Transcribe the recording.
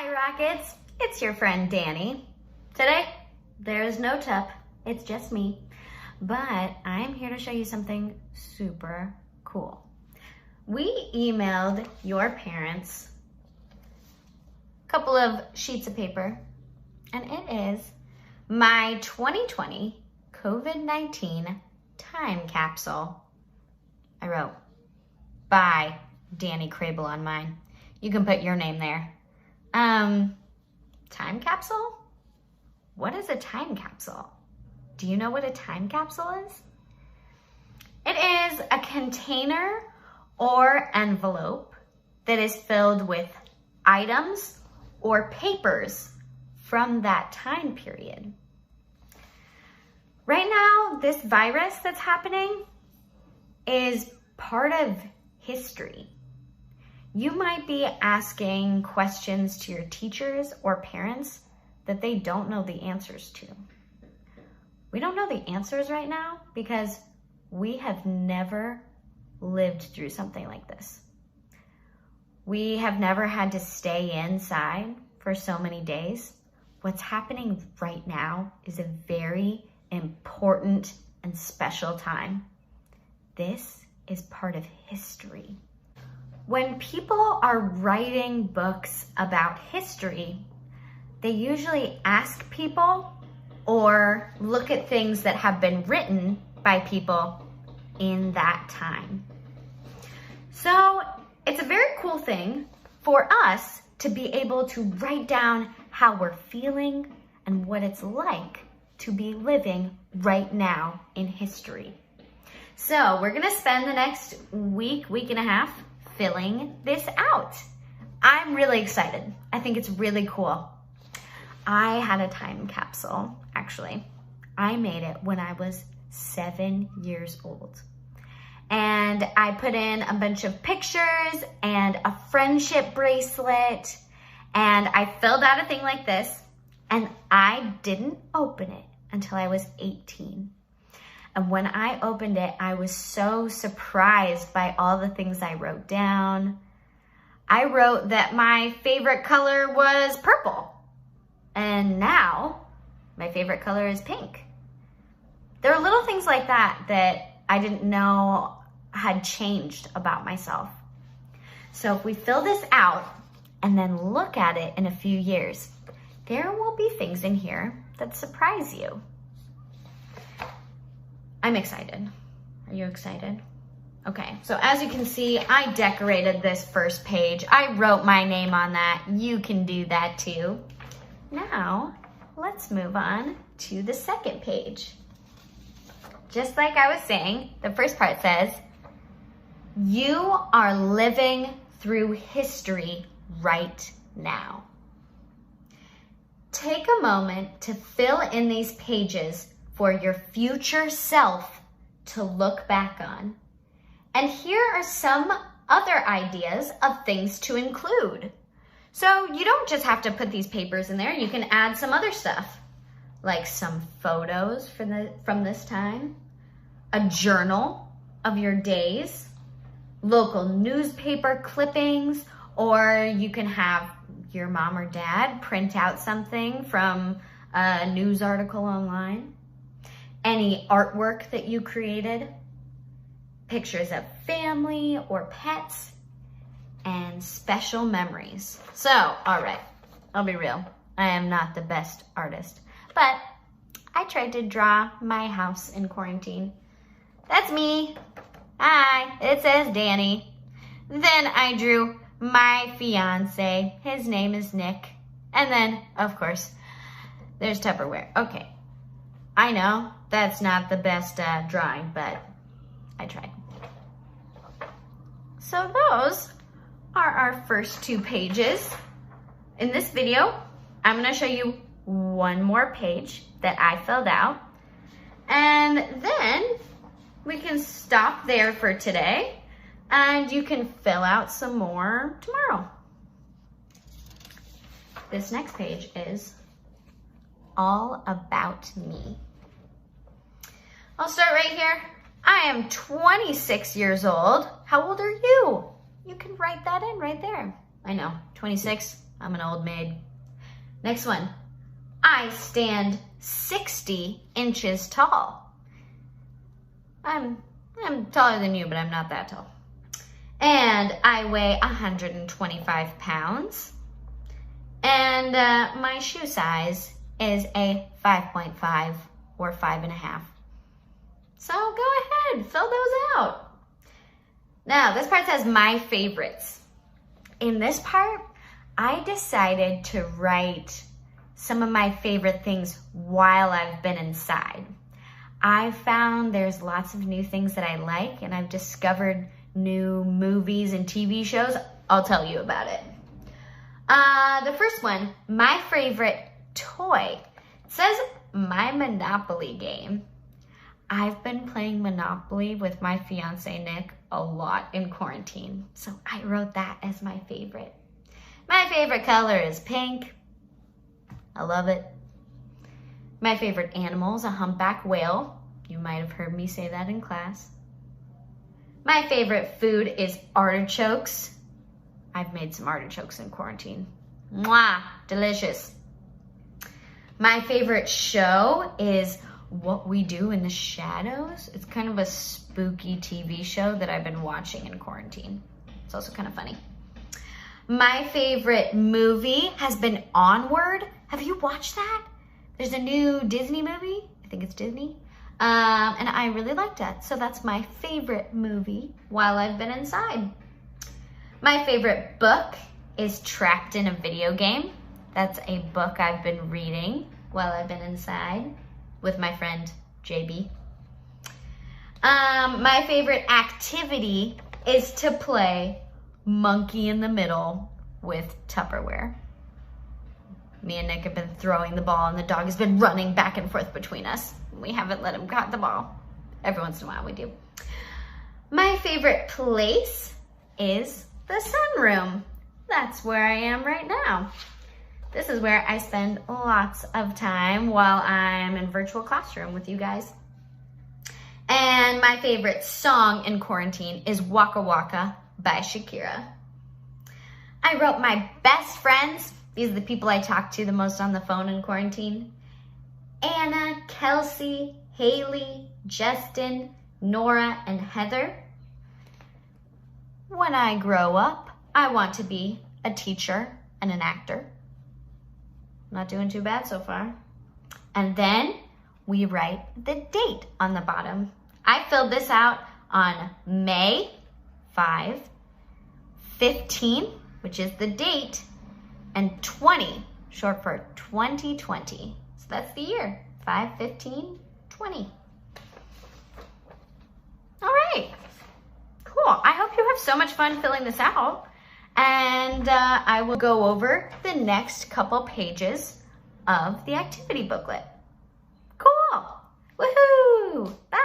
Hi Rockets, it's your friend Danny. Today, there's no Tup, it's just me, but I'm here to show you something super cool. We emailed your parents a couple of sheets of paper, and it is my 2020 COVID-19 Time Capsule. I wrote, by Danny Crable on mine. You can put your name there. Time capsule? What is a time capsule? Do you know what a time capsule is? It is a container or envelope that is filled with items or papers from that time period. Right now, this virus that's happening is part of history. You might be asking questions to your teachers or parents that they don't know the answers to. We don't know the answers right now because we have never lived through something like this. We have never had to stay inside for so many days. What's happening right now is a very important and special time. This is part of history. When people are writing books about history, they usually ask people or look at things that have been written by people in that time. So it's a very cool thing for us to be able to write down how we're feeling and what it's like to be living right now in history. So we're gonna spend the next week and a half filling this out. I'm really excited. I think it's really cool. I had a time capsule, actually. I made it when I was 7 years old. And I put in a bunch of pictures and a friendship bracelet, and I filled out a thing like this, and I didn't open it until I was 18. And when I opened it, I was so surprised by all the things I wrote down. I wrote that my favorite color was purple. And now my favorite color is pink. There are little things like that that I didn't know had changed about myself. So if we fill this out and then look at it in a few years, there will be things in here that surprise you. I'm excited. Are you excited? Okay, so as you can see, I decorated this first page. I wrote my name on that. You can do that too. Now, let's move on to the second page. Just like I was saying, the first part says, you are living through history right now. Take a moment to fill in these pages for your future self to look back on. And here are some other ideas of things to include. So you don't just have to put these papers in there, you can add some other stuff, like some photos from this time, a journal of your days, local newspaper clippings, or you can have your mom or dad print out something from a news article online. Any artwork that you created, pictures of family or pets, and special memories. So, all right, I'll be real. I am not the best artist, but I tried to draw my house in quarantine. That's me. Hi, it says Danny. Then I drew my fiance. His name is Nick. And then, of course, there's Tupperware. Okay. I know that's not the best drawing, but I tried. So those are our first two pages. In this video, I'm gonna show you one more page that I filled out, and then we can stop there for today, and you can fill out some more tomorrow. This next page is all about me. I'll start right here. I am 26 years old. How old are you? You can write that in right there. I know, 26, I'm an old maid. Next one. I stand 60 inches tall. I'm taller than you, but I'm not that tall. And I weigh 125 pounds. And my shoe size is a 5.5 or 5.5. So go ahead, fill those out. Now, this part says my favorites. In this part, I decided to write some of my favorite things while I've been inside. I've found there's lots of new things that I like, and I've discovered new movies and TV shows. I'll tell you about it. The first one, my favorite toy. It says my Monopoly game. I've been playing Monopoly with my fiance, Nick, a lot in quarantine. So I wrote that as my favorite. My favorite color is pink. I love it. My favorite animal is a humpback whale. You might have heard me say that in class. My favorite food is artichokes. I've made some artichokes in quarantine. Mwah, delicious. My favorite show is What We Do in the Shadows. It's kind of a spooky TV show that I've been watching in quarantine. It's also kind of funny. My favorite movie has been Onward. Have you watched that? There's a new Disney movie. I think it's Disney. And I really liked it. So that's my favorite movie while I've been inside. My favorite book is Trapped in a Video Game. That's a book I've been reading while I've been inside with my friend JB. My favorite activity is to play Monkey in the Middle with Tupperware. Me and Nick have been throwing the ball and the dog has been running back and forth between us. We haven't let him got the ball. Every once in a while we do. My favorite place is the sunroom. That's where I am right now. This is where I spend lots of time while I'm in virtual classroom with you guys. And my favorite song in quarantine is Waka Waka by Shakira. I wrote my best friends. These are the people I talk to the most on the phone in quarantine. Anna, Kelsey, Haley, Justin, Nora, and Heather. When I grow up, I want to be a teacher and an actor. Not doing too bad so far. And then we write the date on the bottom. I filled this out on May 5, 15, which is the date, and 20, short for 2020. So that's the year, 5/15/20. All right, cool. I hope you have so much fun filling this out. And I will go over the next couple pages of the activity booklet. Cool. Woohoo. Bye.